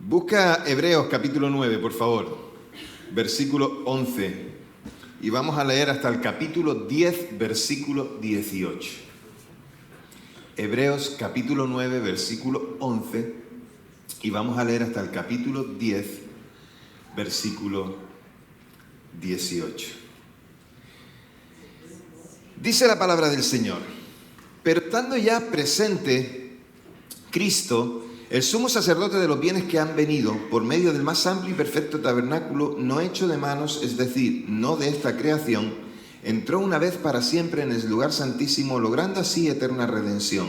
Busca Hebreos capítulo 9, por favor, versículo 11. Y vamos a leer hasta el capítulo 10, versículo 18. Hebreos capítulo 9, versículo 11. Y vamos a leer hasta el capítulo 10, versículo 18. Dice la palabra del Señor: pero estando ya presente Cristo, el sumo sacerdote de los bienes que han venido, por medio del más amplio y perfecto tabernáculo, no hecho de manos, es decir, no de esta creación, entró una vez para siempre en el lugar santísimo, logrando así eterna redención.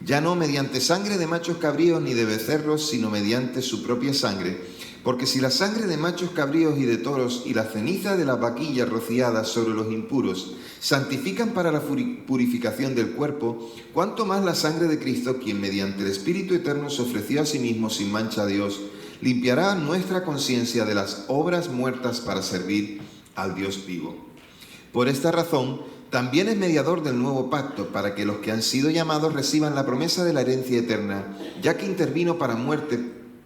Ya no mediante sangre de machos cabríos ni de becerros, sino mediante su propia sangre. Porque si la sangre de machos cabríos y de toros y la ceniza de las vaquillas rociadas sobre los impuros santifican para la purificación del cuerpo, cuánto más la sangre de Cristo, quien mediante el Espíritu Eterno se ofreció a sí mismo sin mancha a Dios, limpiará nuestra conciencia de las obras muertas para servir al Dios vivo. Por esta razón, también es mediador del nuevo pacto, para que los que han sido llamados reciban la promesa de la herencia eterna, ya que intervino para muerte,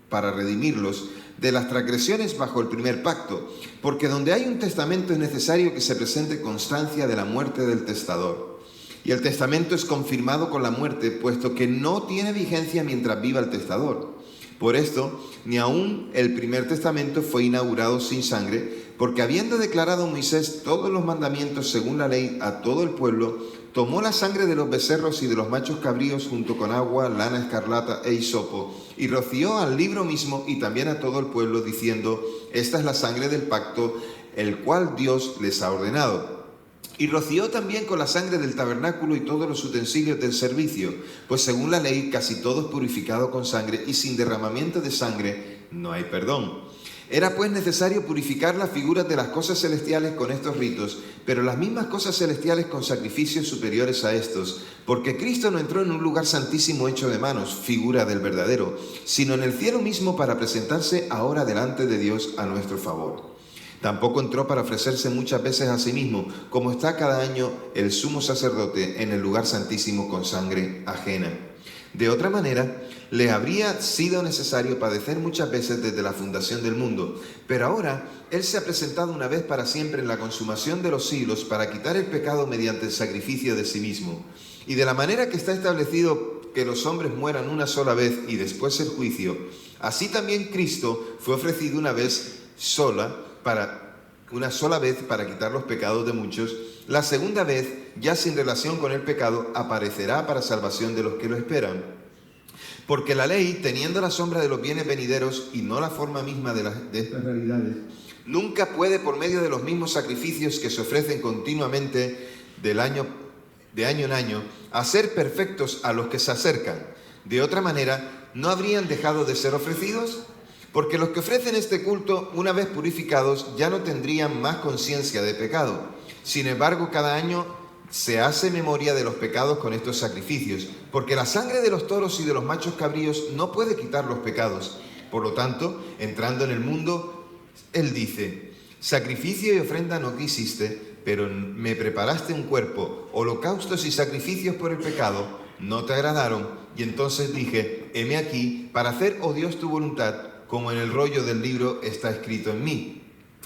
para redimirlos de las transgresiones bajo el primer pacto, porque donde hay un testamento es necesario que se presente constancia de la muerte del testador. Y el testamento es confirmado con la muerte, puesto que no tiene vigencia mientras viva el testador. Por esto, ni aun el primer testamento fue inaugurado sin sangre, porque habiendo declarado Moisés todos los mandamientos según la ley a todo el pueblo, tomó la sangre de los becerros y de los machos cabríos junto con agua, lana escarlata e hisopo, y roció al libro mismo y también a todo el pueblo, diciendo: esta es la sangre del pacto, el cual Dios les ha ordenado. Y roció también con la sangre del tabernáculo y todos los utensilios del servicio, pues según la ley casi todo es purificado con sangre, y sin derramamiento de sangre no hay perdón. Era pues necesario purificar las figuras de las cosas celestiales con estos ritos, pero las mismas cosas celestiales con sacrificios superiores a estos, porque Cristo no entró en un lugar santísimo hecho de manos, figura del verdadero, sino en el cielo mismo para presentarse ahora delante de Dios a nuestro favor. Tampoco entró para ofrecerse muchas veces a sí mismo, como está cada año el sumo sacerdote en el lugar santísimo con sangre ajena. De otra manera, le habría sido necesario padecer muchas veces desde la fundación del mundo, pero ahora Él se ha presentado una vez para siempre en la consumación de los siglos para quitar el pecado mediante el sacrificio de sí mismo. Y de la manera que está establecido que los hombres mueran una sola vez y después el juicio, así también Cristo fue ofrecido una sola vez para quitar los pecados de muchos. La segunda vez, ya sin relación con el pecado, aparecerá para salvación de los que lo esperan. Porque la ley, teniendo la sombra de los bienes venideros y no la forma misma de estas realidades, nunca puede, por medio de los mismos sacrificios que se ofrecen continuamente de año en año, hacer perfectos a los que se acercan. De otra manera, ¿no habrían dejado de ser ofrecidos? Porque los que ofrecen este culto, una vez purificados, ya no tendrían más conciencia de pecado. Sin embargo, cada año se hace memoria de los pecados con estos sacrificios, porque la sangre de los toros y de los machos cabríos no puede quitar los pecados. Por lo tanto, entrando en el mundo, Él dice: sacrificio y ofrenda no quisiste, pero me preparaste un cuerpo, holocaustos y sacrificios por el pecado no te agradaron. Y entonces dije: heme aquí, para hacer, oh Dios, tu voluntad, como en el rollo del libro está escrito en mí.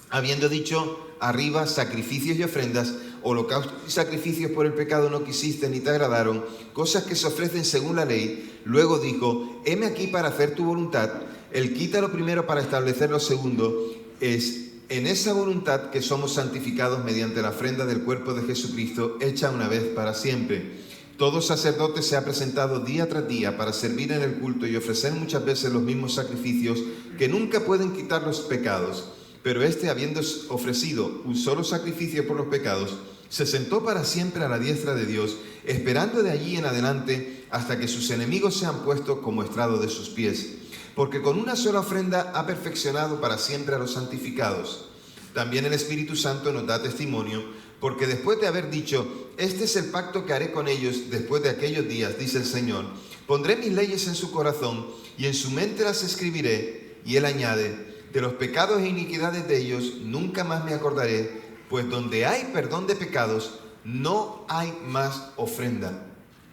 Habiendo dicho arriba, sacrificios y ofrendas, holocaustos y sacrificios por el pecado no quisiste ni te agradaron, cosas que se ofrecen según la ley, luego dijo: heme aquí para hacer tu voluntad. Él quita lo primero para establecer lo segundo. Es en esa voluntad que somos santificados mediante la ofrenda del cuerpo de Jesucristo, hecha una vez para siempre. Todo sacerdote se ha presentado día tras día para servir en el culto y ofrecer muchas veces los mismos sacrificios que nunca pueden quitar los pecados. Pero habiendo ofrecido un solo sacrificio por los pecados, se sentó para siempre a la diestra de Dios, esperando de allí en adelante hasta que sus enemigos sean puestos como estrado de sus pies. Porque con una sola ofrenda ha perfeccionado para siempre a los santificados. También el Espíritu Santo nos da testimonio, porque después de haber dicho: este es el pacto que haré con ellos después de aquellos días, dice el Señor, pondré mis leyes en su corazón y en su mente las escribiré. Y Él añade: de los pecados e iniquidades de ellos nunca más me acordaré, pues donde hay perdón de pecados no hay más ofrenda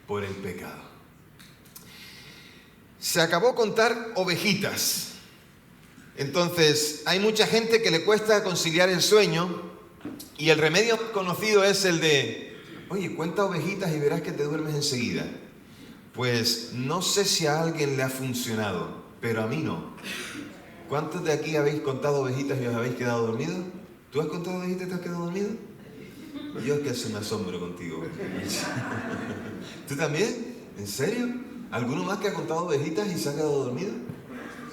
por el pecado. Se acabó contar ovejitas. Entonces, hay mucha gente que le cuesta conciliar el sueño y el remedio más conocido es el de, oye, cuenta ovejitas y verás que te duermes enseguida. Pues no sé si a alguien le ha funcionado, pero a mí no. ¿Cuántos de aquí habéis contado ovejitas y os habéis quedado dormidos? ¿Tú has contado ovejitas y te has quedado dormido? Yo es que es un asombro contigo. ¿Tú también? ¿En serio? ¿Alguno más que ha contado ovejitas y se ha quedado dormido?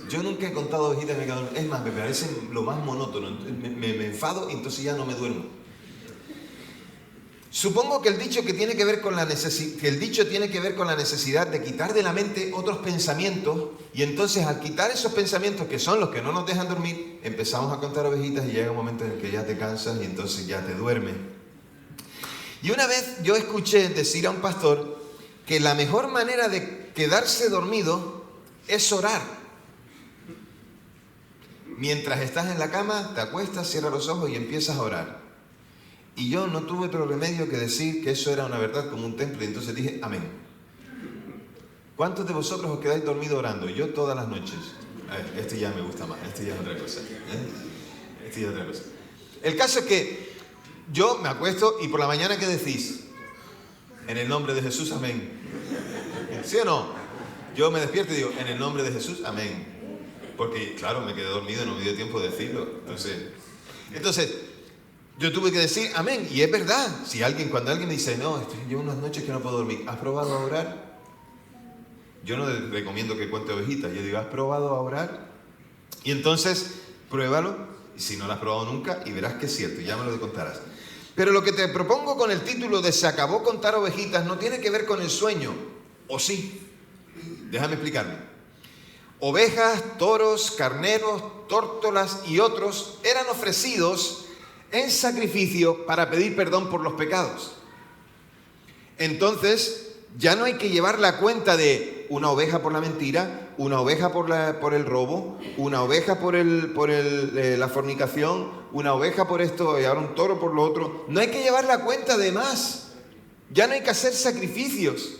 Yo nunca he contado ovejitas y me he quedado dormido. Es más, me parece lo más monótono. Me enfado y entonces ya no me duermo. Supongo que el dicho tiene que ver con la necesidad de quitar de la mente otros pensamientos, y entonces al quitar esos pensamientos que son los que no nos dejan dormir, empezamos a contar ovejitas y llega un momento en el que ya te cansas y entonces ya te duermes. Y una vez yo escuché decir a un pastor que la mejor manera de quedarse dormido es orar. Mientras estás en la cama, te acuestas, cierras los ojos y empiezas a orar. Y yo no tuve otro remedio que decir que eso era una verdad como un templo, y entonces dije, amén. ¿Cuántos de vosotros os quedáis dormidos orando? Yo todas las noches. Este ya me gusta más, este ya es otra cosa. Este ya es otra cosa. El caso es que yo me acuesto y por la mañana, ¿qué decís? En el nombre de Jesús, amén. ¿Sí o no? Yo me despierto y digo, en el nombre de Jesús, amén. Porque, claro, me quedé dormido y no me dio tiempo de decirlo. Entonces, yo tuve que decir amén. Y es verdad. Cuando alguien me dice, no, llevo unas noches que no puedo dormir, ¿has probado a orar? Yo no recomiendo que cuente ovejitas. Yo digo, ¿has probado a orar? Y entonces, pruébalo. Y si no lo has probado nunca, y verás que es cierto. Y ya me lo contarás. Pero lo que te propongo con el título de Se acabó contar ovejitas no tiene que ver con el sueño. ¿O sí? Déjame explicarme. Ovejas, toros, carneros, tórtolas y otros eran ofrecidos en sacrificio para pedir perdón por los pecados. Entonces, ya no hay que llevar la cuenta de una oveja por la mentira, una oveja por el robo, una oveja por la fornicación, una oveja por esto y ahora un toro por lo otro. No hay que llevar la cuenta de más. Ya no hay que hacer sacrificios.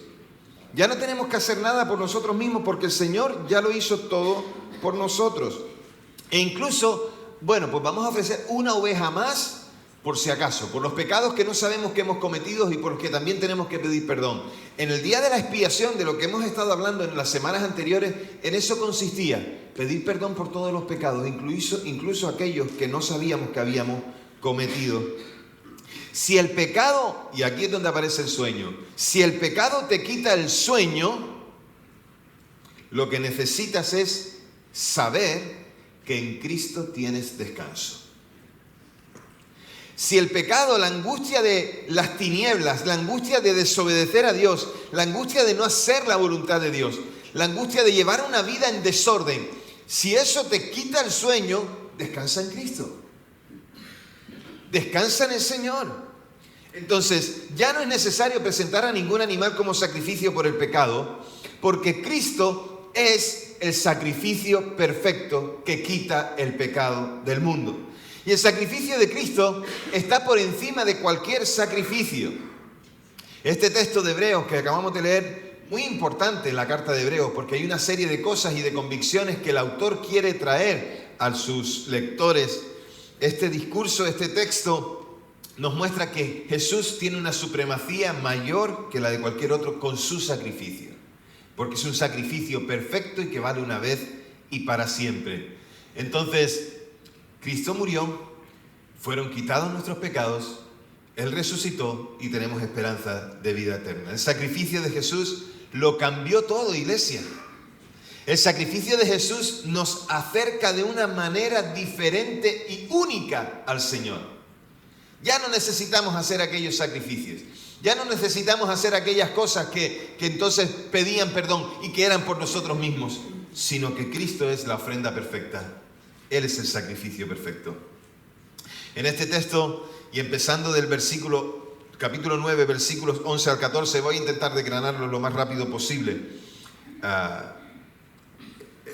Ya no tenemos que hacer nada por nosotros mismos porque el Señor ya lo hizo todo por nosotros. E incluso, bueno, pues vamos a ofrecer una oveja más por si acaso, por los pecados que no sabemos que hemos cometido y por los que también tenemos que pedir perdón. En el día de la expiación, de lo que hemos estado hablando en las semanas anteriores, en eso consistía, pedir perdón por todos los pecados, incluso aquellos que no sabíamos que habíamos cometido. Si el pecado, y aquí es donde aparece el sueño, si el pecado te quita el sueño, lo que necesitas es saber que en Cristo tienes descanso. Si el pecado, la angustia de las tinieblas, la angustia de desobedecer a Dios, la angustia de no hacer la voluntad de Dios, la angustia de llevar una vida en desorden, si eso te quita el sueño, descansa en Cristo. Descansa en el Señor. Entonces, ya no es necesario presentar a ningún animal como sacrificio por el pecado, porque Cristo es el sacrificio perfecto que quita el pecado del mundo. Y el sacrificio de Cristo está por encima de cualquier sacrificio. Este texto de Hebreos que acabamos de leer, muy importante en la carta de Hebreos, porque hay una serie de cosas y de convicciones que el autor quiere traer a sus lectores. Este discurso, este texto, nos muestra que Jesús tiene una supremacía mayor que la de cualquier otro con su sacrificio. Porque es un sacrificio perfecto y que vale una vez y para siempre. Entonces, Cristo murió, fueron quitados nuestros pecados, Él resucitó y tenemos esperanza de vida eterna. El sacrificio de Jesús lo cambió todo, iglesia. El sacrificio de Jesús nos acerca de una manera diferente y única al Señor. Ya no necesitamos hacer aquellos sacrificios. Ya no necesitamos hacer aquellas cosas que entonces pedían perdón y que eran por nosotros mismos, sino que Cristo es la ofrenda perfecta. Él es el sacrificio perfecto. En este texto, y empezando del capítulo 9, versículos 11 al 14, voy a intentar desgranarlo lo más rápido posible.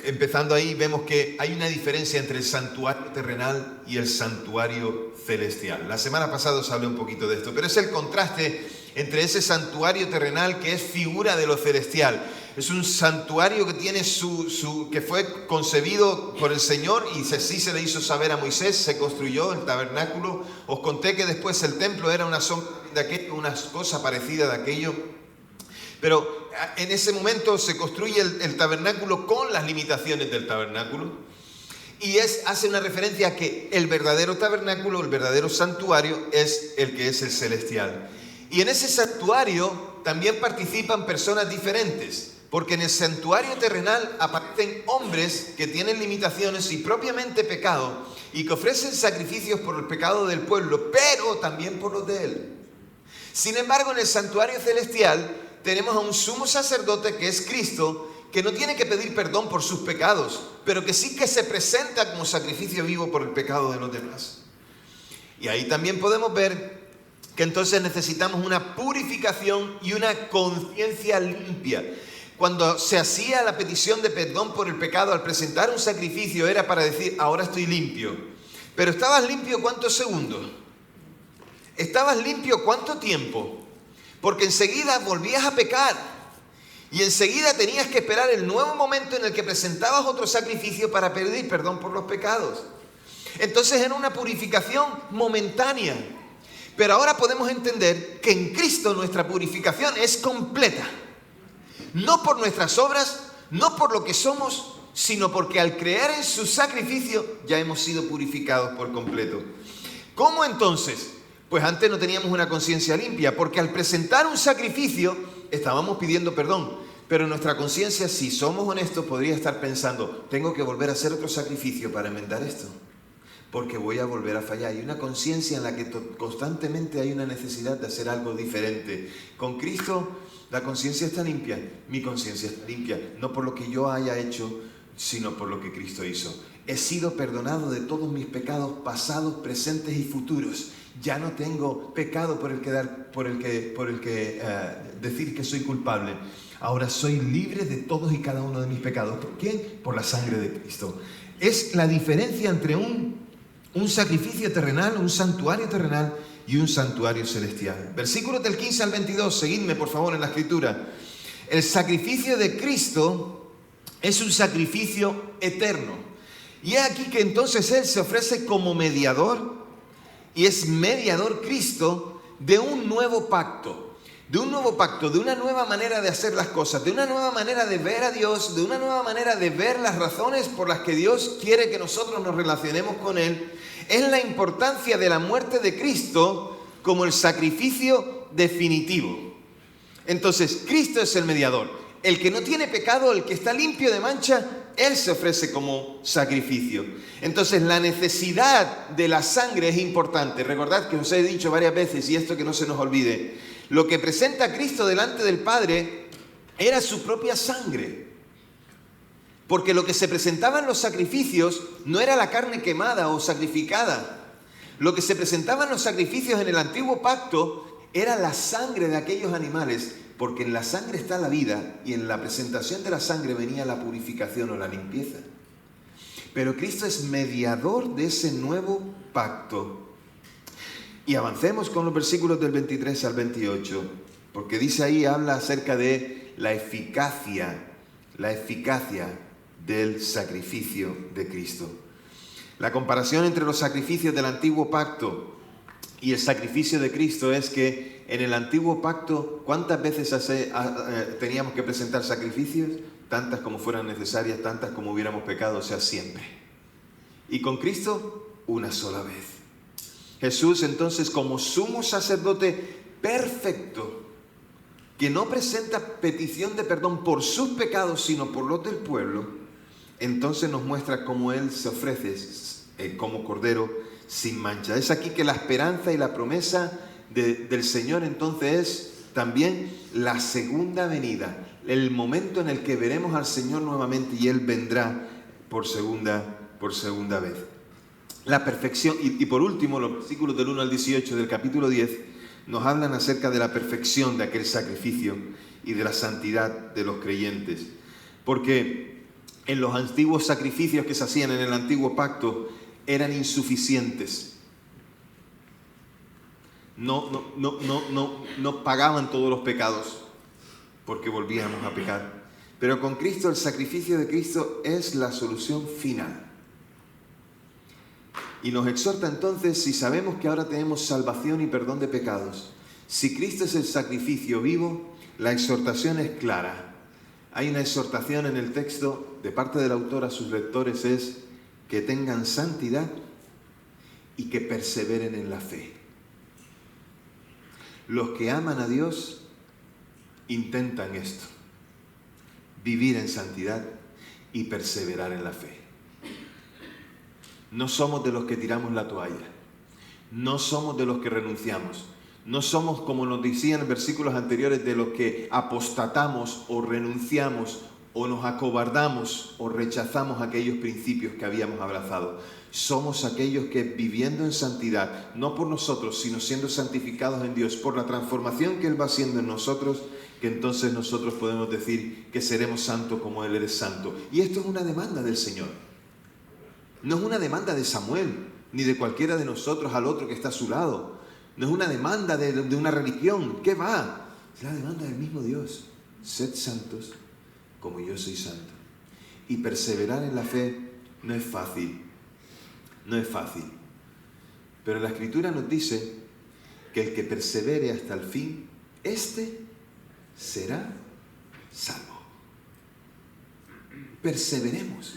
Empezando ahí, vemos que hay una diferencia entre el santuario terrenal y el santuario celestial. La semana pasada os hablé un poquito de esto, pero es el contraste entre ese santuario terrenal que es figura de lo celestial. Es un santuario que tiene que fue concebido por el Señor y así se le hizo saber a Moisés. Se construyó el tabernáculo. Os conté que después el templo era una sombra de aquello, una cosa parecida de aquello. Pero en ese momento se construye el tabernáculo con las limitaciones del tabernáculo. Y hace una referencia a que el verdadero tabernáculo, el verdadero santuario, es el que es el celestial. Y en ese santuario también participan personas diferentes, porque en el santuario terrenal aparecen hombres que tienen limitaciones y propiamente pecado, y que ofrecen sacrificios por el pecado del pueblo, pero también por los de él. Sin embargo, en el santuario celestial tenemos a un sumo sacerdote que es Cristo, que no tiene que pedir perdón por sus pecados, pero que sí que se presenta como sacrificio vivo por el pecado de los demás. Y ahí también podemos ver que entonces necesitamos una purificación y una conciencia limpia. Cuando se hacía la petición de perdón por el pecado al presentar un sacrificio, era para decir, ahora estoy limpio. Pero ¿estabas limpio cuántos segundos? ¿Estabas limpio cuánto tiempo? Porque enseguida volvías a pecar. Y enseguida tenías que esperar el nuevo momento en el que presentabas otro sacrificio para pedir perdón por los pecados. Entonces era una purificación momentánea. Pero ahora podemos entender que en Cristo nuestra purificación es completa. No por nuestras obras, no por lo que somos, sino porque al creer en su sacrificio ya hemos sido purificados por completo. ¿Cómo entonces? Pues antes no teníamos una conciencia limpia, porque al presentar un sacrificio estábamos pidiendo perdón. Pero nuestra conciencia, si somos honestos, podría estar pensando, tengo que volver a hacer otro sacrificio para enmendar esto, porque voy a volver a fallar. Hay una conciencia en la que constantemente hay una necesidad de hacer algo diferente. Con Cristo la conciencia está limpia, mi conciencia está limpia, no por lo que yo haya hecho, sino por lo que Cristo hizo. He sido perdonado de todos mis pecados pasados, presentes y futuros. Ya no tengo pecado por el que decir que soy culpable. Ahora soy libre de todos y cada uno de mis pecados. ¿Por quién? Por la sangre de Cristo. Es la diferencia entre un sacrificio terrenal, un santuario terrenal y un santuario celestial. Versículos del 15 al 22, seguidme por favor en la escritura. El sacrificio de Cristo es un sacrificio eterno. Y es aquí que entonces Él se ofrece como mediador, y es mediador Cristo de un nuevo pacto. De un nuevo pacto, de una nueva manera de hacer las cosas, de una nueva manera de ver a Dios, de una nueva manera de ver las razones por las que Dios quiere que nosotros nos relacionemos con Él. Es la importancia de la muerte de Cristo como el sacrificio definitivo. Entonces, Cristo es el mediador. El que no tiene pecado, el que está limpio de mancha, Él se ofrece como sacrificio. Entonces, la necesidad de la sangre es importante. Recordad que os he dicho varias veces, y esto que no se nos olvide, lo que presenta a Cristo delante del Padre era su propia sangre. Porque lo que se presentaba en los sacrificios no era la carne quemada o sacrificada. Lo que se presentaba en los sacrificios en el antiguo pacto era la sangre de aquellos animales. Porque en la sangre está la vida y en la presentación de la sangre venía la purificación o la limpieza. Pero Cristo es mediador de ese nuevo pacto. Y avancemos con los versículos del 23 al 28, porque dice ahí, habla acerca de la eficacia del sacrificio de Cristo. La comparación entre los sacrificios del antiguo pacto y el sacrificio de Cristo es que en el antiguo pacto, ¿cuántas veces teníamos que presentar sacrificios? Tantas como fueran necesarias, tantas como hubiéramos pecado, o sea, siempre. Y con Cristo, una sola vez. Jesús entonces, como sumo sacerdote perfecto, que no presenta petición de perdón por sus pecados, sino por los del pueblo, entonces nos muestra cómo Él se ofrece como cordero sin mancha. Es aquí que la esperanza y la promesa del Señor entonces es también la segunda venida, el momento en el que veremos al Señor nuevamente y Él vendrá por segunda vez. La perfección, y por último, los versículos del 1 al 18 del capítulo 10 nos hablan acerca de la perfección de aquel sacrificio y de la santidad de los creyentes. Porque en los antiguos sacrificios que se hacían en el antiguo pacto eran insuficientes. No pagaban todos los pecados porque volvíamos a pecar. Pero con Cristo, el sacrificio de Cristo es la solución final. Y nos exhorta entonces, si sabemos que ahora tenemos salvación y perdón de pecados, si Cristo es el sacrificio vivo, la exhortación es clara. Hay una exhortación en el texto de parte del autor a sus lectores, es que tengan santidad y que perseveren en la fe. Los que aman a Dios intentan esto: vivir en santidad y perseverar en la fe. No somos de los que tiramos la toalla, no somos de los que renunciamos, no somos, como nos decían en versículos anteriores, de los que apostatamos o renunciamos o nos acobardamos o rechazamos aquellos principios que habíamos abrazado. Somos aquellos que, viviendo en santidad, no por nosotros, sino siendo santificados en Dios, por la transformación que Él va haciendo en nosotros, que entonces nosotros podemos decir que seremos santos como Él es santo. Y esto es una demanda del Señor. No es una demanda de Samuel, ni de cualquiera de nosotros al otro que está a su lado. No es una demanda de una religión. ¿Qué va? Es la demanda del mismo Dios. Sed santos como yo soy santo. Y perseverar en la fe no es fácil. No es fácil. Pero la Escritura nos dice que el que persevere hasta el fin, éste será salvo. Perseveremos.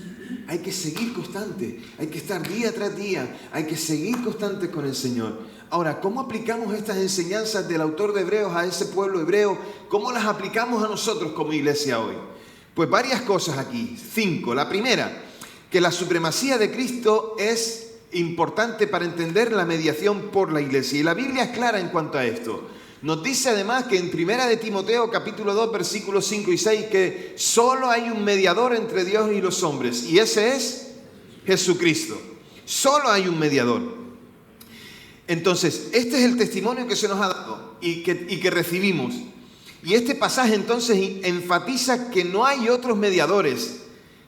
Hay que seguir constante. Hay que estar día tras día. Hay que seguir constante con el Señor. Ahora, ¿cómo aplicamos estas enseñanzas del autor de Hebreos a ese pueblo hebreo? ¿Cómo las aplicamos a nosotros como iglesia hoy? Pues varias cosas aquí. 5. La primera, que la supremacía de Cristo es importante para entender la mediación por la iglesia. Y la Biblia es clara en cuanto a esto. Nos dice además que en 1 de Timoteo capítulo 2 versículos 5 y 6 que solo hay un mediador entre Dios y los hombres, y ese es Jesucristo. Solo hay un mediador. Entonces, este es el testimonio que se nos ha dado y que recibimos. Y este pasaje entonces enfatiza que no hay otros mediadores,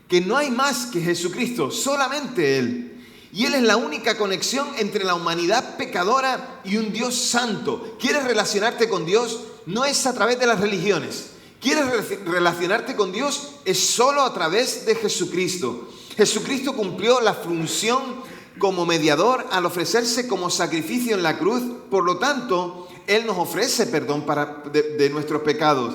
que no hay más que Jesucristo, solamente Él. Y Él es la única conexión entre la humanidad pecadora y un Dios santo. ¿Quieres relacionarte con Dios? No es a través de las religiones. ¿Quieres relacionarte con Dios? Es solo a través de Jesucristo. Jesucristo cumplió la función como mediador al ofrecerse como sacrificio en la cruz. Por lo tanto, Él nos ofrece perdón de nuestros pecados.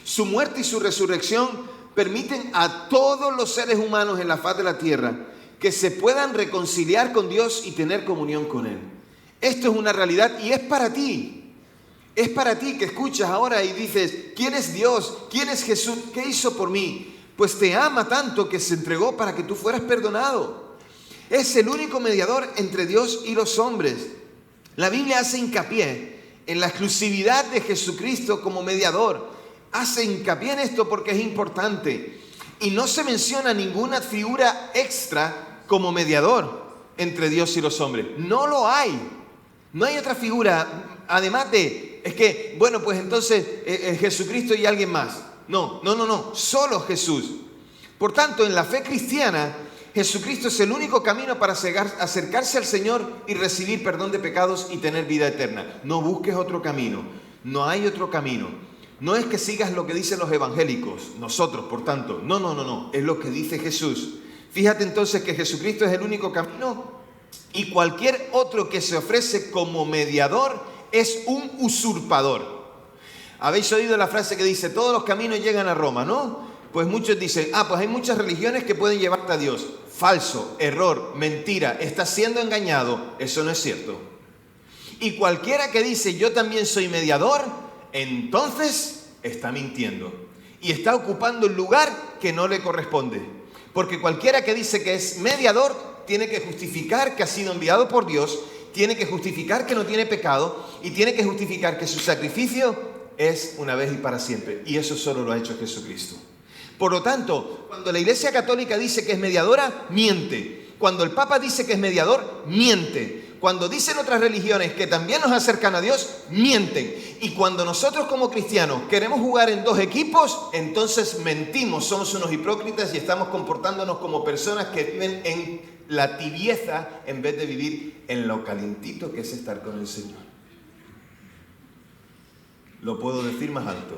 Su muerte y su resurrección permiten a todos los seres humanos en la faz de la tierra que se puedan reconciliar con Dios y tener comunión con Él. Esto es una realidad y es para ti. Es para ti que escuchas ahora y dices, ¿quién es Dios? ¿Quién es Jesús? ¿Qué hizo por mí? Pues te ama tanto que se entregó para que tú fueras perdonado. Es el único mediador entre Dios y los hombres. La Biblia hace hincapié en la exclusividad de Jesucristo como mediador. Hace hincapié en esto porque es importante. Y no se menciona ninguna figura extra como mediador entre Dios y los hombres. No lo hay. No hay otra figura, además de, es que, bueno, pues entonces Jesucristo y alguien más. No, solo Jesús. Por tanto, en la fe cristiana, Jesucristo es el único camino para acercarse al Señor y recibir perdón de pecados y tener vida eterna. No busques otro camino. No hay otro camino. No es que sigas lo que dicen los evangélicos, nosotros, por tanto. No. Es lo que dice Jesús. Fíjate entonces que Jesucristo es el único camino y cualquier otro que se ofrece como mediador es un usurpador. Habéis oído la frase que dice, todos los caminos llegan a Roma, ¿no? Pues muchos dicen, pues hay muchas religiones que pueden llevarte a Dios. Falso, error, mentira, estás siendo engañado. Eso no es cierto. Y cualquiera que dice, yo también soy mediador, entonces está mintiendo y está ocupando el lugar que no le corresponde. Porque cualquiera que dice que es mediador tiene que justificar que ha sido enviado por Dios, tiene que justificar que no tiene pecado y tiene que justificar que su sacrificio es una vez y para siempre. Y eso solo lo ha hecho Jesucristo. Por lo tanto, cuando la Iglesia Católica dice que es mediadora, miente. Cuando el Papa dice que es mediador, miente. Cuando dicen otras religiones que también nos acercan a Dios, mienten. Y cuando nosotros como cristianos queremos jugar en dos equipos, entonces mentimos, somos unos hipócritas y estamos comportándonos como personas que viven en la tibieza en vez de vivir en lo calentito que es estar con el Señor. Lo puedo decir más alto.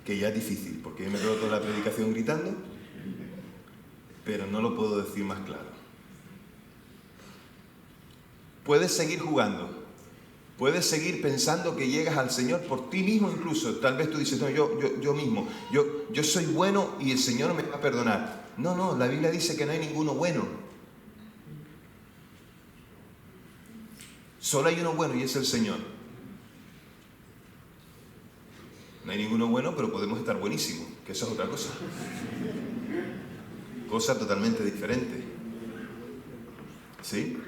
que ya es difícil, porque yo me quedo toda la predicación gritando, pero no lo puedo decir más claro. Puedes seguir jugando, puedes seguir pensando que llegas al Señor por ti mismo incluso. Tal vez tú dices, no, yo mismo, yo soy bueno y el Señor me va a perdonar. No, la Biblia dice que no hay ninguno bueno. Solo hay uno bueno y es el Señor. No hay ninguno bueno, pero podemos estar buenísimos, que eso es otra cosa. Cosa totalmente diferente. ¿Sí?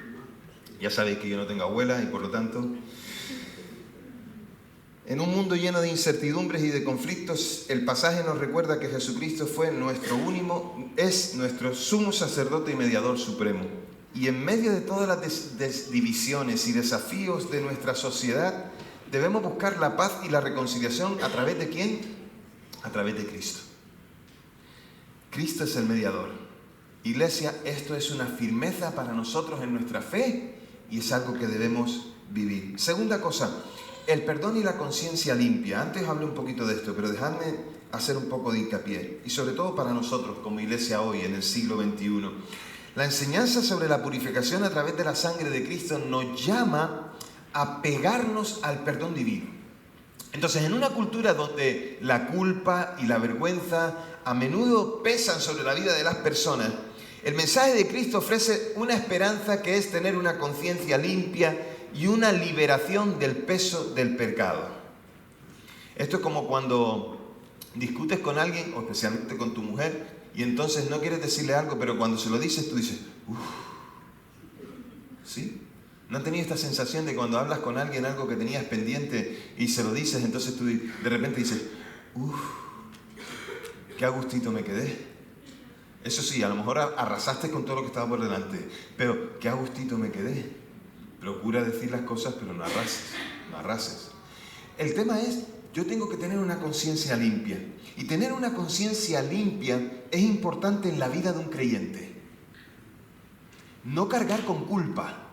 Ya sabéis que yo no tengo abuela y por lo tanto, en un mundo lleno de incertidumbres y de conflictos, el pasaje nos recuerda que Jesucristo es nuestro sumo sacerdote y mediador supremo. Y en medio de todas las divisiones y desafíos de nuestra sociedad, debemos buscar la paz y la reconciliación ¿a través de quién? A través de Cristo. Cristo es el mediador. Iglesia, esto es una firmeza para nosotros en nuestra fe y es algo que debemos vivir. Segunda cosa, el perdón y la conciencia limpia. Antes hablé un poquito de esto, pero dejadme hacer un poco de hincapié. Y sobre todo para nosotros como iglesia hoy, en el siglo XXI. La enseñanza sobre la purificación a través de la sangre de Cristo nos llama a pegarnos al perdón divino. Entonces, en una cultura donde la culpa y la vergüenza a menudo pesan sobre la vida de las personas, el mensaje de Cristo ofrece una esperanza que es tener una conciencia limpia y una liberación del peso del pecado. Esto es como cuando discutes con alguien, o especialmente con tu mujer, y entonces no quieres decirle algo, pero cuando se lo dices, tú dices, uff, ¿sí? ¿No han tenido esta sensación de cuando hablas con alguien algo que tenías pendiente y se lo dices, entonces tú de repente dices, uff, qué a gustito me quedé? Eso sí, a lo mejor arrasaste con todo lo que estaba por delante, pero qué a gustito me quedé. Procura decir las cosas, pero no arrases. El tema es, yo tengo que tener una conciencia limpia. Y tener una conciencia limpia es importante en la vida de un creyente. No cargar con culpa.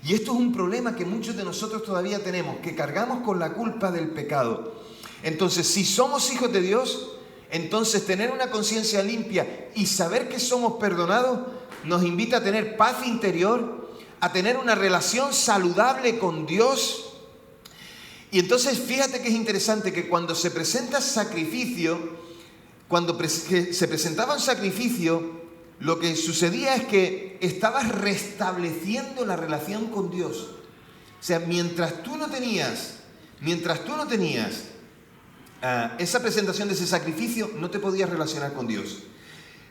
Y esto es un problema que muchos de nosotros todavía tenemos, que cargamos con la culpa del pecado. Entonces, si somos hijos de Dios, entonces tener una conciencia limpia y saber que somos perdonados nos invita a tener paz interior, a tener una relación saludable con Dios. Y entonces fíjate que es interesante que cuando se presenta sacrificio, se presentaba un sacrificio, lo que sucedía es que estabas restableciendo la relación con Dios. O sea, mientras tú no tenías esa presentación de ese sacrificio, no te podías relacionar con Dios.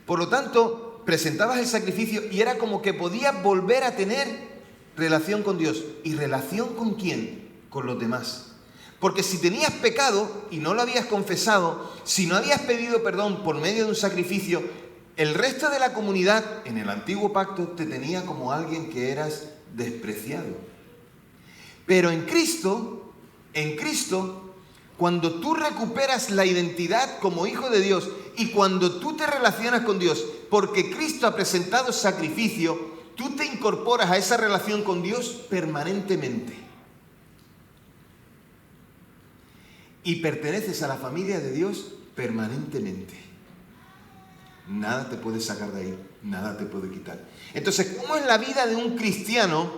Por lo tanto, presentabas el sacrificio y era como que podías volver a tener relación con Dios. ¿Y relación con quién? Con los demás. Porque si tenías pecado y no lo habías confesado, si no habías pedido perdón por medio de un sacrificio, el resto de la comunidad en el antiguo pacto te tenía como alguien que eras despreciado. Pero en Cristo, cuando tú recuperas la identidad como hijo de Dios y cuando tú te relacionas con Dios, porque Cristo ha presentado sacrificio, tú te incorporas a esa relación con Dios permanentemente. Y perteneces a la familia de Dios permanentemente. Nada te puede sacar de ahí, nada te puede quitar. Entonces, ¿cómo es la vida de un cristiano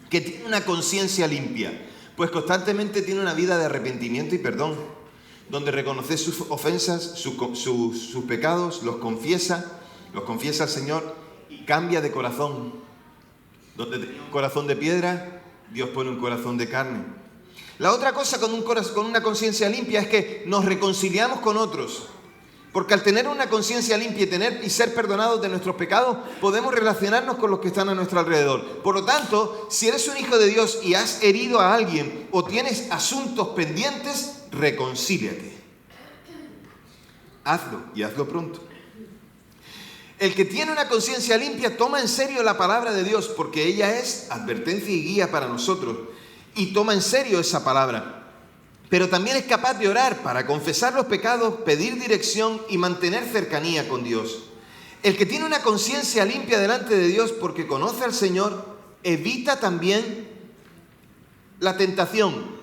que tiene una conciencia limpia? Pues constantemente tiene una vida de arrepentimiento y perdón, donde reconoce sus ofensas, sus pecados, los confiesa al Señor y cambia de corazón. Donde tenía un corazón de piedra, Dios pone un corazón de carne. La otra cosa con una conciencia limpia es que nos reconciliamos con otros. Porque al tener una conciencia limpia y ser perdonados de nuestros pecados, podemos relacionarnos con los que están a nuestro alrededor. Por lo tanto, si eres un hijo de Dios y has herido a alguien o tienes asuntos pendientes, reconcíliate. Hazlo y hazlo pronto. El que tiene una conciencia limpia toma en serio la palabra de Dios porque ella es advertencia y guía para nosotros. Y toma en serio esa palabra. Pero también es capaz de orar para confesar los pecados, pedir dirección y mantener cercanía con Dios. El que tiene una conciencia limpia delante de Dios porque conoce al Señor, evita también la tentación.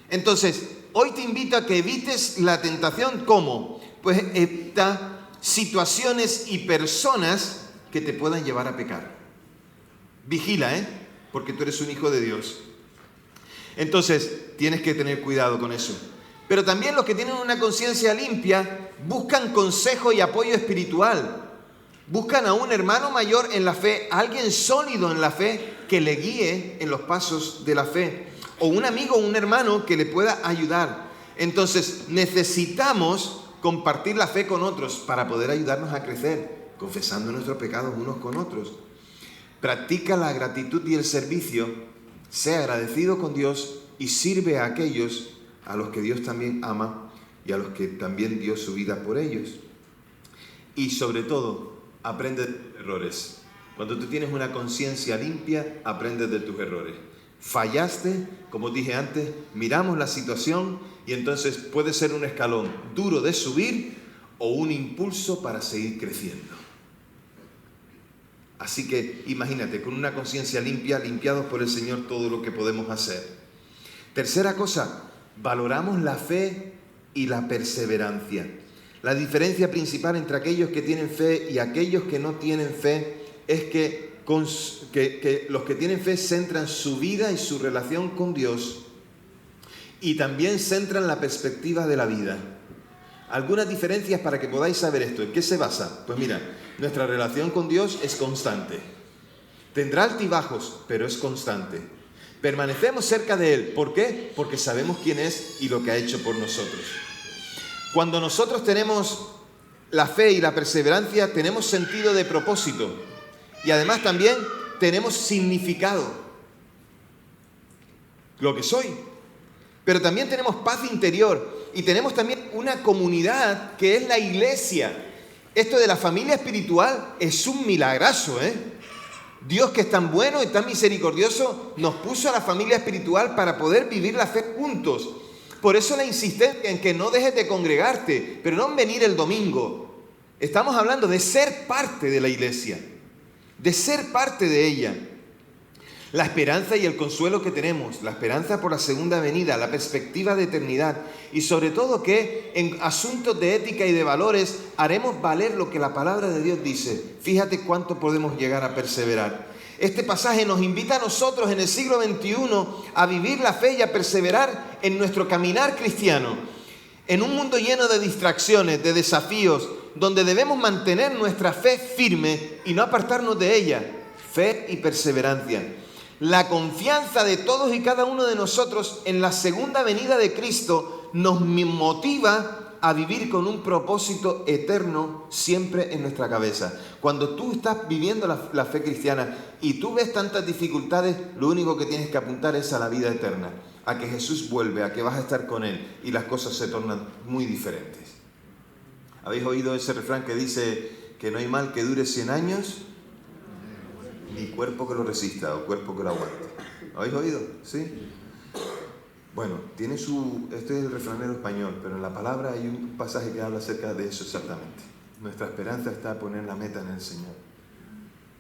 Entonces, hoy te invito a que evites la tentación. ¿Cómo? Pues evita situaciones y personas que te puedan llevar a pecar. Vigila, porque tú eres un hijo de Dios. Entonces, tienes que tener cuidado con eso. Pero también los que tienen una conciencia limpia buscan consejo y apoyo espiritual. Buscan a un hermano mayor en la fe, alguien sólido en la fe que le guíe en los pasos de la fe. O un amigo o un hermano que le pueda ayudar. Entonces, necesitamos compartir la fe con otros para poder ayudarnos a crecer, confesando nuestros pecados unos con otros. Practica la gratitud y el servicio, sea agradecido con Dios y sirve a aquellos a los que Dios también ama y a los que también dio su vida por ellos. Y sobre todo, aprende de tus errores. Cuando tú tienes una conciencia limpia, aprendes de tus errores. Fallaste, como dije antes, miramos la situación y entonces puede ser un escalón duro de subir o un impulso para seguir creciendo. Así que imagínate, con una conciencia limpia, limpiados por el Señor, todo lo que podemos hacer. Tercera cosa, valoramos la fe y la perseverancia. La diferencia principal entre aquellos que tienen fe y aquellos que no tienen fe es que los que tienen fe centran su vida y su relación con Dios y también centran la perspectiva de la vida. Algunas diferencias para que podáis saber esto. ¿En qué se basa? Pues mira, nuestra relación con Dios es constante. Tendrá altibajos, pero es constante. Permanecemos cerca de Él. ¿Por qué? Porque sabemos quién es y lo que ha hecho por nosotros. Cuando nosotros tenemos la fe y la perseverancia, tenemos sentido de propósito. Y además también tenemos significado. Lo que soy. Pero también tenemos paz interior. Y tenemos también una comunidad que es la iglesia. Esto de la familia espiritual es un milagrazo, Dios, que es tan bueno y tan misericordioso, nos puso a la familia espiritual para poder vivir la fe juntos. Por eso la insistencia en que no dejes de congregarte, pero no en venir el domingo. Estamos hablando de ser parte de la iglesia, de ser parte de ella. La esperanza y el consuelo que tenemos, la esperanza por la segunda venida, la perspectiva de eternidad y sobre todo que en asuntos de ética y de valores haremos valer lo que la palabra de Dios dice. Fíjate cuánto podemos llegar a perseverar. Este pasaje nos invita a nosotros en el siglo XXI a vivir la fe y a perseverar en nuestro caminar cristiano. En un mundo lleno de distracciones, de desafíos, donde debemos mantener nuestra fe firme y no apartarnos de ella. Fe y perseverancia. La confianza de todos y cada uno de nosotros en la segunda venida de Cristo nos motiva a vivir con un propósito eterno siempre en nuestra cabeza. Cuando tú estás viviendo la fe cristiana y tú ves tantas dificultades, lo único que tienes que apuntar es a la vida eterna, a que Jesús vuelve, a que vas a estar con Él y las cosas se tornan muy diferentes. ¿Habéis oído ese refrán que dice que no hay mal que dure 100 años? Ni cuerpo que lo resista o cuerpo que lo aguante. ¿Lo habéis oído? ¿Sí? Bueno, este es el refranero español, pero en la palabra hay un pasaje que habla acerca de eso exactamente. Nuestra esperanza está en poner la meta en el Señor.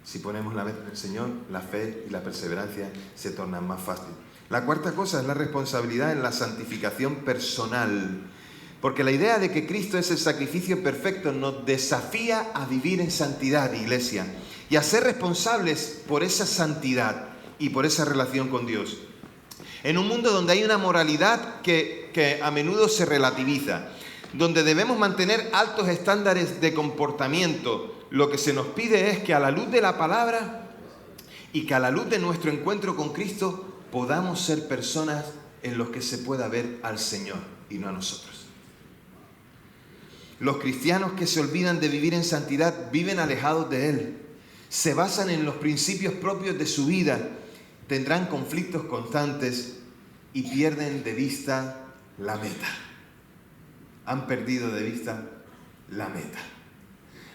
Si ponemos la meta en el Señor, la fe y la perseverancia se tornan más fáciles. La cuarta cosa es la responsabilidad en la santificación personal. Porque la idea de que Cristo es el sacrificio perfecto nos desafía a vivir en santidad, iglesia, y a ser responsables por esa santidad y por esa relación con Dios. En un mundo donde hay una moralidad que a menudo se relativiza, donde debemos mantener altos estándares de comportamiento, lo que se nos pide es que a la luz de la palabra y que a la luz de nuestro encuentro con Cristo podamos ser personas en los que se pueda ver al Señor y no a nosotros. Los cristianos que se olvidan de vivir en santidad viven alejados de Él. Se basan en los principios propios de su vida, tendrán conflictos constantes y pierden de vista la meta. Han perdido de vista la meta.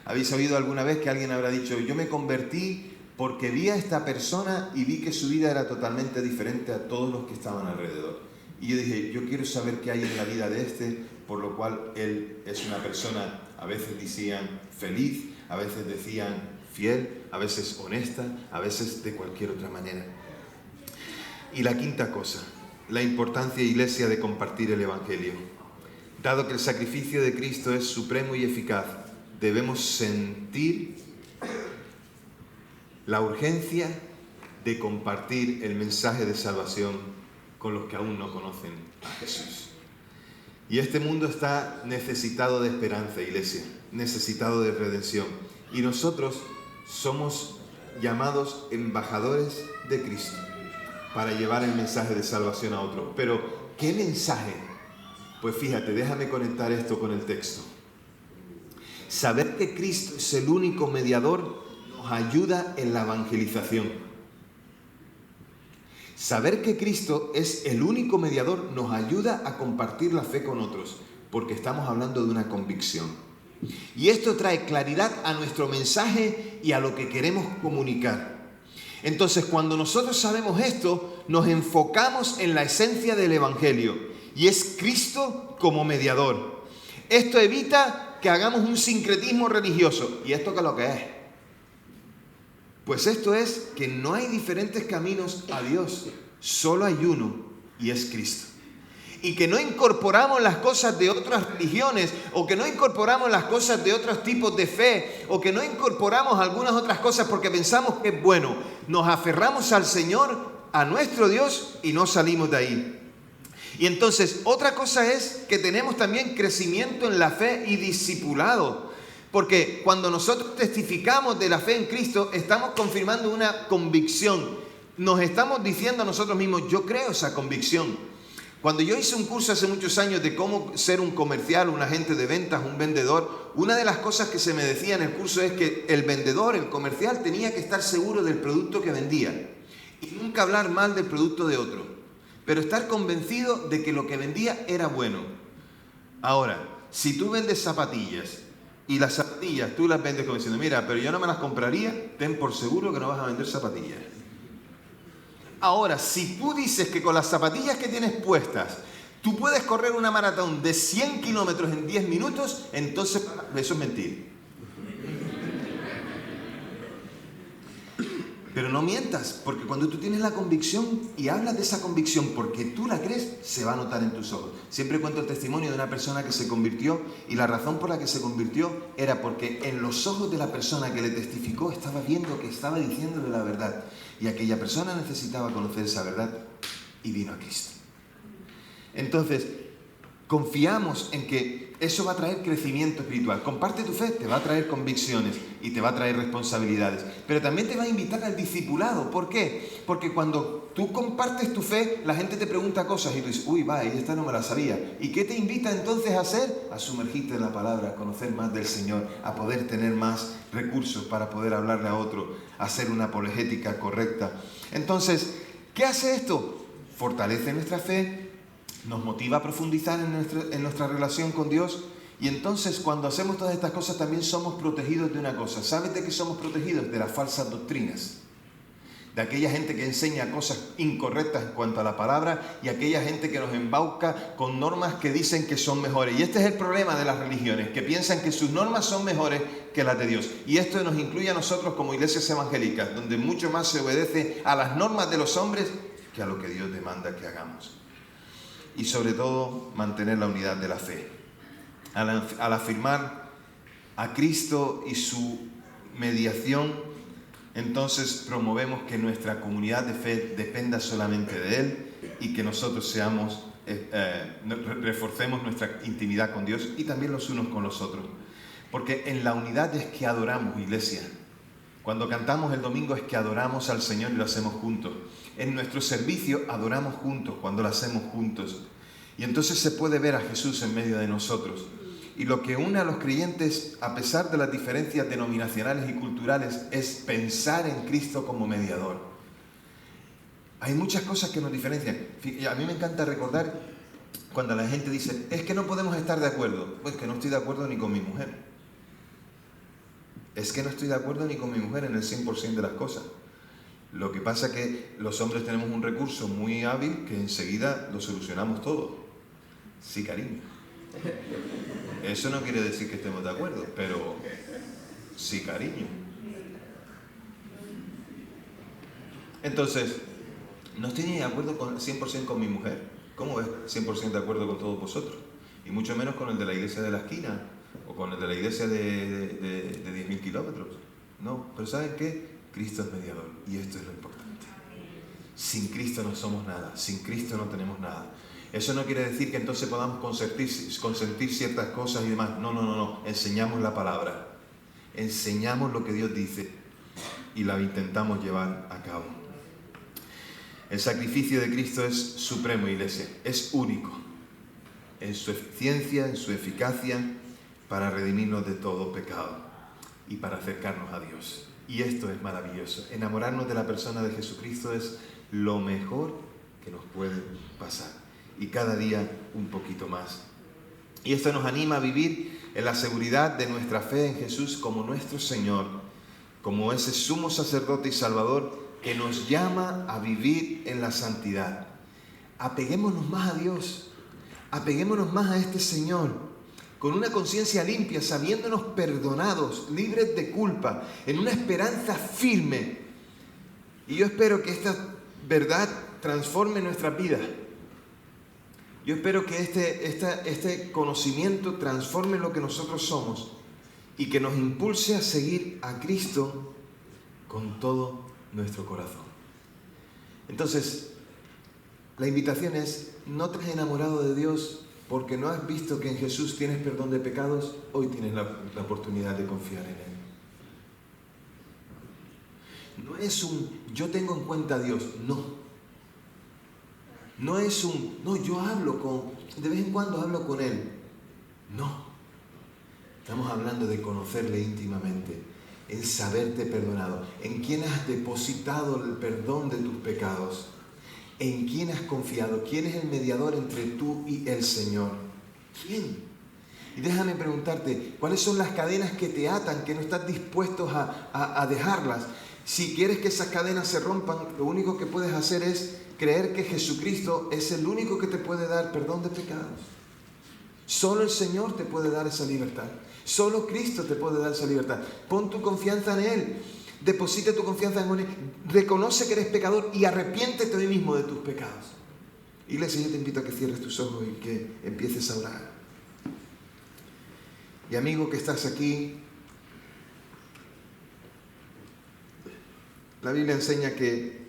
¿Habéis oído alguna vez que alguien habrá dicho, yo me convertí porque vi a esta persona y vi que su vida era totalmente diferente a todos los que estaban alrededor? Y yo dije, yo quiero saber qué hay en la vida de este, por lo cual él es una persona, a veces decían feliz, a veces decían fiel, a veces honesta, a veces de cualquier otra manera. Y la quinta cosa, la importancia, iglesia, de compartir el Evangelio. Dado que el sacrificio de Cristo es supremo y eficaz, debemos sentir la urgencia de compartir el mensaje de salvación con los que aún no conocen a Jesús. Y este mundo está necesitado de esperanza, iglesia, necesitado de redención. Y nosotros somos llamados embajadores de Cristo para llevar el mensaje de salvación a otros. Pero, ¿qué mensaje? Pues fíjate, déjame conectar esto con el texto. Saber que Cristo es el único mediador nos ayuda en la evangelización. Saber que Cristo es el único mediador nos ayuda a compartir la fe con otros, porque estamos hablando de una convicción. Y esto trae claridad a nuestro mensaje y a lo que queremos comunicar. Entonces, cuando nosotros sabemos esto, nos enfocamos en la esencia del Evangelio, y es Cristo como mediador. Esto evita que hagamos un sincretismo religioso. ¿Y esto qué es lo que es? Pues esto es que no hay diferentes caminos a Dios, solo hay uno, y es Cristo. Y que no incorporamos las cosas de otras religiones, o que no incorporamos las cosas de otros tipos de fe, o que no incorporamos algunas otras cosas porque pensamos que es bueno. Nos aferramos al Señor, a nuestro Dios, y no salimos de ahí. Y entonces, otra cosa es que tenemos también crecimiento en la fe y discipulado. Porque cuando nosotros testificamos de la fe en Cristo, estamos confirmando una convicción. Nos estamos diciendo a nosotros mismos, yo creo esa convicción. Cuando yo hice un curso hace muchos años de cómo ser un comercial, un agente de ventas, un vendedor, una de las cosas que se me decía en el curso es que el vendedor, el comercial, tenía que estar seguro del producto que vendía y nunca hablar mal del producto de otro, pero estar convencido de que lo que vendía era bueno. Ahora, si tú vendes zapatillas y las zapatillas tú las vendes como diciendo, mira, pero yo no me las compraría, ten por seguro que no vas a vender zapatillas. Ahora, si tú dices que con las zapatillas que tienes puestas, tú puedes correr una maratón de 100 kilómetros en 10 minutos, entonces eso es mentir. Pero no mientas, porque cuando tú tienes la convicción y hablas de esa convicción porque tú la crees, se va a notar en tus ojos. Siempre cuento el testimonio de una persona que se convirtió y la razón por la que se convirtió era porque en los ojos de la persona que le testificó estaba viendo que estaba diciéndole la verdad. Y aquella persona necesitaba conocer esa verdad y vino a Cristo. Entonces, confiamos en que eso va a traer crecimiento espiritual. Comparte tu fe, te va a traer convicciones y te va a traer responsabilidades. Pero también te va a invitar al discipulado. ¿Por qué? Porque cuando tú compartes tu fe, la gente te pregunta cosas y tú dices, uy, va, esta no me la sabía. ¿Y qué te invita entonces a hacer? A sumergirte en la palabra, a conocer más del Señor, a poder tener más recursos para poder hablarle a otro, a hacer una apologética correcta. Entonces, ¿qué hace esto? Fortalece nuestra fe, nos motiva a profundizar en nuestra relación con Dios, y entonces cuando hacemos todas estas cosas también somos protegidos de una cosa. ¿Sabes de qué somos protegidos? De las falsas doctrinas, de aquella gente que enseña cosas incorrectas en cuanto a la palabra y aquella gente que nos embauca con normas que dicen que son mejores. Y este es el problema de las religiones, que piensan que sus normas son mejores que las de Dios. Y esto nos incluye a nosotros como iglesias evangélicas, donde mucho más se obedece a las normas de los hombres que a lo que Dios demanda que hagamos. Y sobre todo, mantener la unidad de la fe. Al afirmar a Cristo y su mediación, entonces promovemos que nuestra comunidad de fe dependa solamente de Él y que nosotros reforcemos nuestra intimidad con Dios y también los unos con los otros. Porque en la unidad es que adoramos, iglesia. Cuando cantamos el domingo es que adoramos al Señor y lo hacemos juntos. En nuestro servicio adoramos juntos cuando lo hacemos juntos. Y entonces se puede ver a Jesús en medio de nosotros. Y lo que une a los creyentes, a pesar de las diferencias denominacionales y culturales, es pensar en Cristo como mediador. Hay muchas cosas que nos diferencian. A mí me encanta recordar cuando la gente dice, es que no podemos estar de acuerdo. Pues que no estoy de acuerdo ni con mi mujer. Es que no estoy de acuerdo ni con mi mujer en el 100% de las cosas. Lo que pasa es que los hombres tenemos un recurso muy hábil que enseguida lo solucionamos todo. Sí, cariño. Eso no quiere decir que estemos de acuerdo, pero sí, cariño. Entonces, no estoy ni de acuerdo 100% con mi mujer. ¿Cómo es 100% de acuerdo con todos vosotros? Y mucho menos con el de la iglesia de la esquina o con el de la iglesia de 10.000 kilómetros. No, pero ¿saben qué? Cristo es mediador y esto es lo importante. Sin Cristo no somos nada, sin Cristo no tenemos nada. Eso no quiere decir que entonces podamos consentir ciertas cosas y demás. No. Enseñamos la palabra. Enseñamos lo que Dios dice y la intentamos llevar a cabo. El sacrificio de Cristo es supremo, iglesia. Es único en su eficiencia, en su eficacia, para redimirnos de todo pecado y para acercarnos a Dios. Y esto es maravilloso. Enamorarnos de la persona de Jesucristo es lo mejor que nos puede pasar. Y cada día un poquito más. Y esto nos anima a vivir en la seguridad de nuestra fe en Jesús como nuestro Señor, como ese sumo sacerdote y salvador que nos llama a vivir en la santidad. Apeguémonos más a Dios, apeguémonos más a este Señor, con una conciencia limpia, sabiéndonos perdonados, libres de culpa, en una esperanza firme. Y yo espero que esta verdad transforme nuestra vida. Yo espero que este conocimiento transforme lo que nosotros somos y que nos impulse a seguir a Cristo con todo nuestro corazón. Entonces, la invitación es: no te has enamorado de Dios porque no has visto que en Jesús tienes perdón de pecados. Hoy tienes la oportunidad de confiar en Él. No es yo tengo en cuenta a Dios, no. No es yo de vez en cuando hablo con Él. No. Estamos hablando de conocerle íntimamente, en saberte perdonado, en quién has depositado el perdón de tus pecados, en quién has confiado, quién es el mediador entre tú y el Señor. ¿Quién? Y déjame preguntarte, ¿cuáles son las cadenas que te atan, que no estás dispuestos a dejarlas? Si quieres que esas cadenas se rompan, lo único que puedes hacer es creer que Jesucristo es el único que te puede dar perdón de pecados. Solo el Señor te puede dar esa libertad. Solo Cristo te puede dar esa libertad. Pon tu confianza en Él. Deposita tu confianza en Él. Reconoce que eres pecador y arrepiéntete hoy mismo de tus pecados. Iglesia, yo te invito a que cierres tus ojos y que empieces a orar. Y amigo que estás aquí, la Biblia enseña que,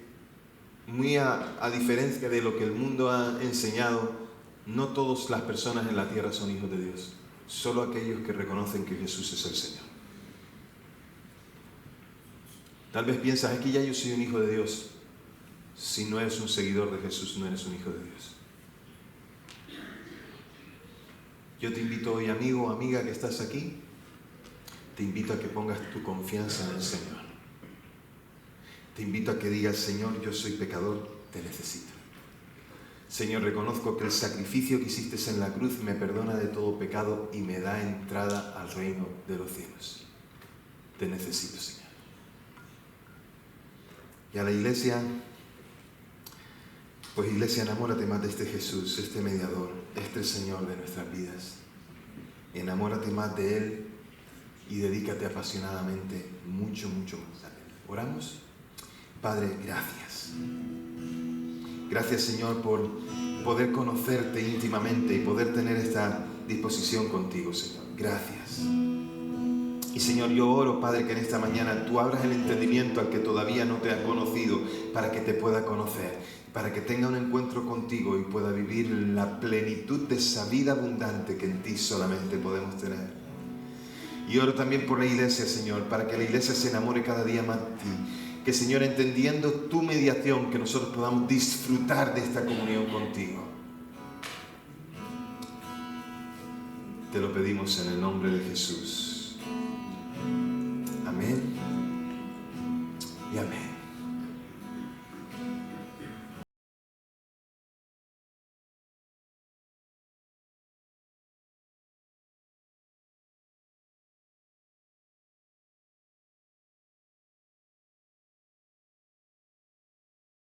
muy a diferencia de lo que el mundo ha enseñado, no todas las personas en la tierra son hijos de Dios. Solo aquellos que reconocen que Jesús es el Señor. Tal vez piensas, es que ya yo soy un hijo de Dios. Si no eres un seguidor de Jesús, no eres un hijo de Dios. Yo te invito hoy, amigo o amiga que estás aquí, te invito a que pongas tu confianza en el Señor. Te invito a que digas: Señor, yo soy pecador, te necesito. Señor, reconozco que el sacrificio que hiciste en la cruz me perdona de todo pecado y me da entrada al reino de los cielos. Te necesito, Señor. Y a la iglesia, pues iglesia, enamórate más de este Jesús, este mediador, este Señor de nuestras vidas. Enamórate más de Él y dedícate apasionadamente mucho más a Él. ¿Oramos? Padre, gracias. Gracias, Señor, por poder conocerte íntimamente y poder tener esta disposición contigo, Señor. Gracias. Y, Señor, yo oro, Padre, que en esta mañana tú abras el entendimiento al que todavía no te ha conocido, para que te pueda conocer, para que tenga un encuentro contigo y pueda vivir la plenitud de esa vida abundante que en ti solamente podemos tener. Y oro también por la iglesia, Señor, para que la iglesia se enamore cada día más de ti. Que, Señor, entendiendo tu mediación, que nosotros podamos disfrutar de esta comunión contigo. Te lo pedimos en el nombre de Jesús.